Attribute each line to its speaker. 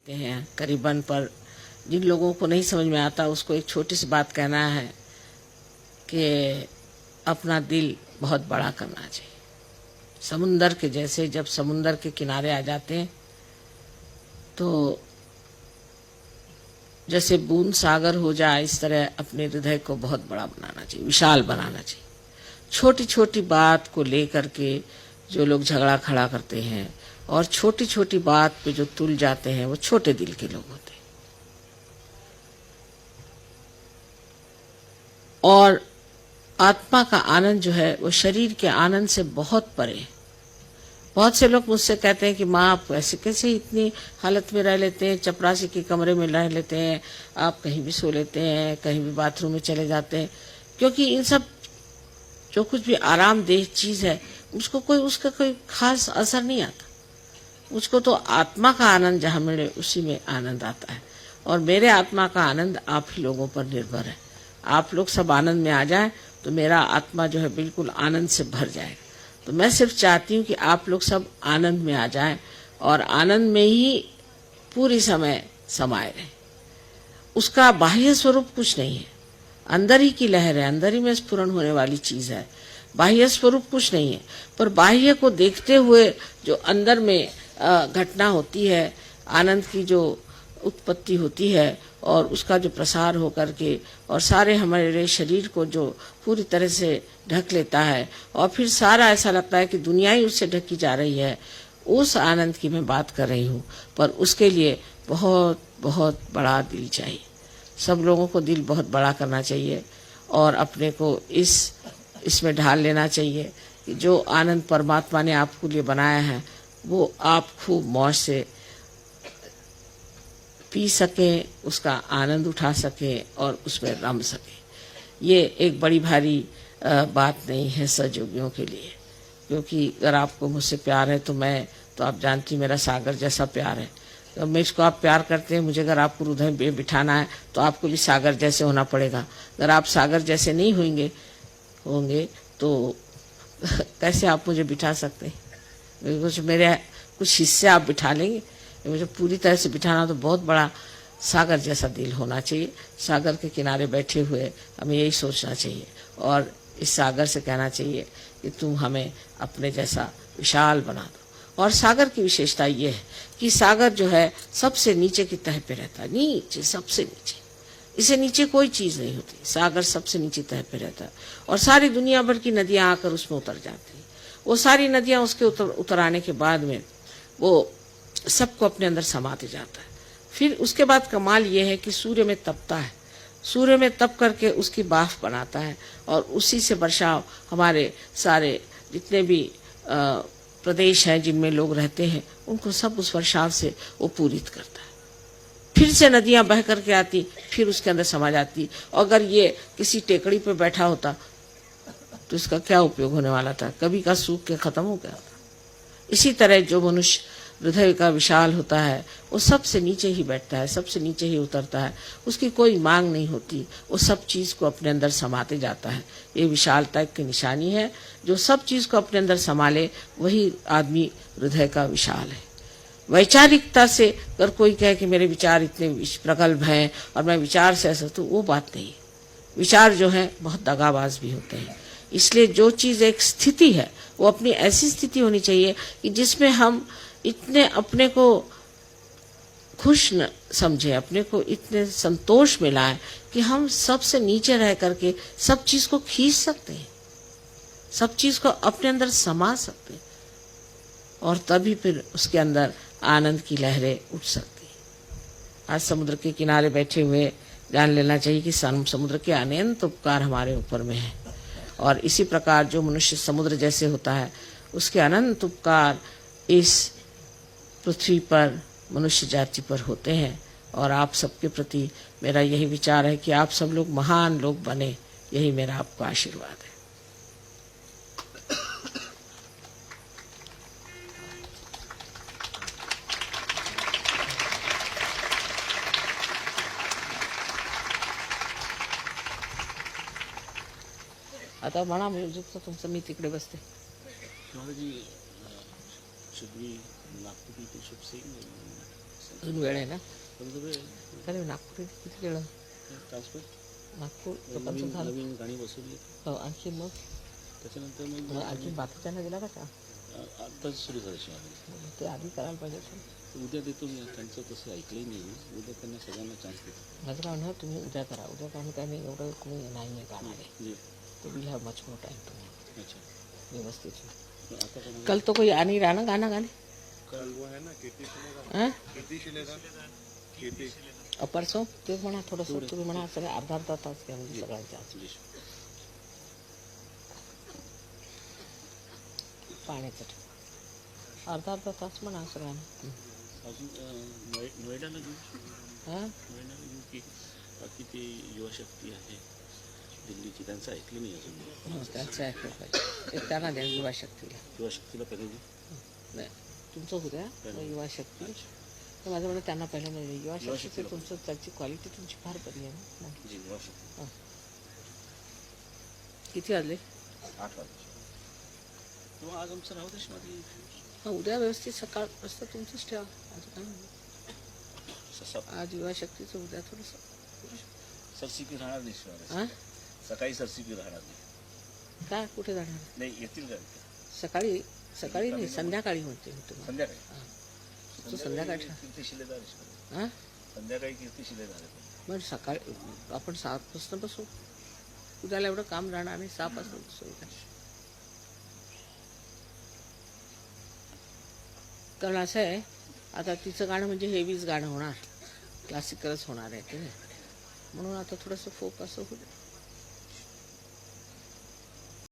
Speaker 1: कहते हैं करीबन, पर जिन लोगों को नहीं समझ में आता उसको एक छोटी सी बात कहना है कि अपना दिल बहुत बड़ा करना चाहिए। समुंदर के जैसे, जब समुंदर के किनारे आ जाते हैं तो जैसे बूंद सागर हो जाए, इस तरह अपने हृदय को बहुत बड़ा बनाना चाहिए, विशाल बनाना चाहिए। छोटी छोटी बात को लेकर के जो लोग झगड़ा खड़ा करते हैं और छोटी छोटी बात पे जो तुल जाते हैं, वो छोटे दिल के लोग होते हैं। और आत्मा का आनंद जो है वो शरीर के आनंद से बहुत परे है। बहुत से लोग मुझसे कहते हैं कि माँ आप ऐसे कैसे इतनी हालत में रह लेते हैं, चपरासी के कमरे में रह लेते हैं, आप कहीं भी सो लेते हैं, कहीं भी बाथरूम में चले जाते हैं। क्योंकि इन सब जो कुछ भी आरामदेह चीज है उसको उसका कोई खास असर नहीं आता। मुझको तो आत्मा का आनंद जहाँ मिले उसी में आनंद आता है। और मेरे आत्मा का आनंद आप ही लोगों पर निर्भर है। आप लोग सब आनंद में आ जाएं तो मेरा आत्मा जो है बिल्कुल आनंद से भर जाएगा। तो मैं सिर्फ चाहती हूँ कि आप लोग सब आनंद में आ जाएं और आनंद में ही पूरी समय समाये रहें। उसका बाह्य स्वरूप कुछ नहीं है, अंदर ही की लहर है, अंदर ही में स्फुरण होने वाली चीज है। बाह्य स्वरूप कुछ नहीं है, पर बाह्य को देखते हुए जो अंदर में घटना होती है, आनंद की जो उत्पत्ति होती है और उसका जो प्रसार हो करके और सारे हमारे शरीर को जो पूरी तरह से ढक लेता है और फिर सारा ऐसा लगता है कि दुनिया ही उससे ढकी जा रही है, उस आनंद की मैं बात कर रही हूँ। पर उसके लिए बहुत बहुत बड़ा दिल चाहिए। सब लोगों को दिल बहुत बड़ा करना चाहिए और अपने को इसमें ढाल लेना चाहिए कि जो आनंद परमात्मा ने आपके लिए बनाया है वो आप खूब मौज से पी सकें, उसका आनंद उठा सकें और उसमें रम सकें। ये एक बड़ी भारी बात नहीं है सजयोगियों के लिए, क्योंकि अगर आपको मुझसे प्यार है तो आप जानती मेरा सागर जैसा प्यार है। तो मैं इसको आप प्यार करते हैं, मुझे अगर आपको हृदय में बिठाना है तो आपको भी सागर जैसे होना पड़ेगा। अगर आप सागर जैसे नहीं होंगे तो कैसे आप मुझे बिठा सकते हैं? मेरे कुछ हिस्से आप बिठा लेंगे, मुझे पूरी तरह से बिठाना तो बहुत बड़ा सागर जैसा दिल होना चाहिए। सागर के किनारे बैठे हुए हमें यही सोचना चाहिए और इस सागर से कहना चाहिए कि तुम हमें अपने जैसा विशाल बना दो। और सागर की विशेषता ये है कि सागर जो है सबसे नीचे की तह पे रहता है, नीचे, सबसे नीचे। इसे नीचे कोई चीज नहीं होती, सागर सबसे नीचे तह पे रहता है और सारी दुनिया भर की नदियां आकर उसमें उतर जाती है। वो सारी नदियां उसके उतर आने के बाद में वो सबको अपने अंदर समाते जाता है। फिर उसके बाद कमाल ये है कि सूर्य में तपता है, सूर्य में तप करके उसकी भाप बनाता है और उसी से वर्षाव हमारे सारे जितने भी प्रदेश हैं जिनमें लोग रहते हैं उनको सब उस वर्षाव से वो पूरित करता है। फिर से नदियां बह करके आती, फिर उसके अंदर समा जाती। और अगर ये किसी टेकड़ी पे बैठा होता तो इसका क्या उपयोग होने वाला था? कभी का सूख के खत्म हो गया था। इसी तरह जो मनुष्य हृदय का विशाल होता है वो सबसे नीचे ही बैठता है, सबसे नीचे ही उतरता है, उसकी कोई मांग नहीं होती, वो सब चीज को अपने अंदर समाते जाता है। ये विशालता की निशानी है। जो सब चीज को अपने अंदर संभाले वही आदमी हृदय का विशाल है। वैचारिकता से अगर कोई कहे कि मेरे विचार इतने प्रगल्भ हैं और मैं विचार से ऐसा, तो वो बात नहीं। विचार जो है बहुत दगाबाज भी होते हैं। इसलिए जो चीज एक स्थिति है वो अपनी ऐसी स्थिति होनी चाहिए कि जिसमें हम इतने अपने को खुश न समझे, अपने को इतने संतोष मिलाए कि हम सबसे नीचे रह करके सब चीज को खींच सकते हैं, सब चीज को अपने अंदर समा सकते हैं और तभी फिर उसके अंदर आनंद की लहरें उठ सकती हैं। आज समुद्र के किनारे बैठे हुए जान लेना चाहिए कि समुद्र के अनंत उपकार हमारे ऊपर में है और इसी प्रकार जो मनुष्य समुद्र जैसे होता है उसके अनंत उपकार इस पृथ्वी पर मनुष्य जाति पर होते हैं। और आप सबके प्रति मेरा यही विचार है कि आप सब लोग महान लोग बने, यही मेरा आपको आशीर्वाद है। आता म्हणा म्युझिक तर तुमचं मी तिकडे बसते.
Speaker 2: Should we knock the beat? Should sing?
Speaker 1: अजून वेळ आहे ना.
Speaker 2: तुमचं वेळ
Speaker 1: अरे नागपूर किती वेळ
Speaker 2: ट्रान्सफर
Speaker 1: नागपूर लोकांचं झालं.
Speaker 2: नवीन गाणी बसवली
Speaker 1: हो आणखी मग
Speaker 2: त्याच्यानंतर
Speaker 1: मग
Speaker 2: मग
Speaker 1: आणखी बाकीच्यांना दिला का चहा?
Speaker 2: आत्ताच सुरू झालं शिवाजी.
Speaker 1: ते आधी करायला पाहिजे होतं.
Speaker 2: उद्या देतो मी, त्यांचं तसं ऐकलंही नाही मी. उद्या त्यांना सगळ्यांना चान्स देतो.
Speaker 1: माझं काय म्हणणं तुम्ही उद्या करा. उद्या कारण काय नाही एवढं कोणी नाही आहे गाणारे.
Speaker 2: जी
Speaker 1: तो will have much more time तुम्ही
Speaker 2: अच्छा.
Speaker 1: व्यवस्थित.
Speaker 2: मग आता कोणाला
Speaker 1: कल तो कोई आ नहीं रहा ना गाना गाने.
Speaker 3: कल वो है ना कीर्ति शिलेदार,
Speaker 1: हाँ?
Speaker 3: कीर्ति
Speaker 1: और परसों ते म्हणा थोडंसं तुम्ही म्हणा सगळं अर्धा अर्धा तास घ्या म्हणजे सगळ्यांच्या
Speaker 2: प्लीज.
Speaker 1: पाण्याचं अर्धा अर्धा तास म्हणा सगळ्यांना.
Speaker 2: अजून नोएडाला घेऊ,
Speaker 1: हां
Speaker 2: नोएडाला घेऊ की बाकी ते युवाशक्ती आहे दिल्लीची, त्यांचं ऐकलं नाही अजून.
Speaker 1: हो त्यांचं ऐकलं पाहिजे. एक त्यांना द्या युवा शक्तीला.
Speaker 2: युवाशक्तीला पहिले घेऊ.
Speaker 1: नाही तुमचं उद्या युवा शक्ती. तर माझं म्हणणं त्यांना पहिल्यांदा युवा शक्तीचं तुमचं त्याची क्वालिटी तुमची फार बरी आहे ना.
Speaker 2: जी युवाशक्ती.
Speaker 1: किती वाजले?
Speaker 2: 8 वाजता. किंवा आज आमचं राहू देशमध्ये
Speaker 1: हां उद्या व्यवस्थित सकाळ असतं तुमचंच ठेवा. आज काय आज युवा शक्तीचं उद्या थोडंसं
Speaker 2: सरसीपी राहणार नाही शिवाय.
Speaker 1: हां
Speaker 2: सकाळी सरसीपी राहणार नाही.
Speaker 1: काय कुठे जाणार?
Speaker 2: नाही येतील का
Speaker 1: सकाळी सकाळी नाही संध्याकाळी म्हणते मी तुम्हाला.
Speaker 2: संध्याकाळी.
Speaker 1: तो संध्याकाळी
Speaker 2: कीर्ती शिलेदार आहे शिवाय.
Speaker 1: हां
Speaker 2: संध्याकाळी कीर्ती शिलेदार आहे.
Speaker 1: मग सकाळी आपण 7 वाजता बसू. उद्याला एवढं काम राहणार नाही. 6 वाजता बसू. कारण असं आहे आता तिचं गाणं म्हणजे हेवीच गाणं होणार, क्लासिकलच होणार आहे की नाही. म्हणून आता थोडंसं फोक असं होईल.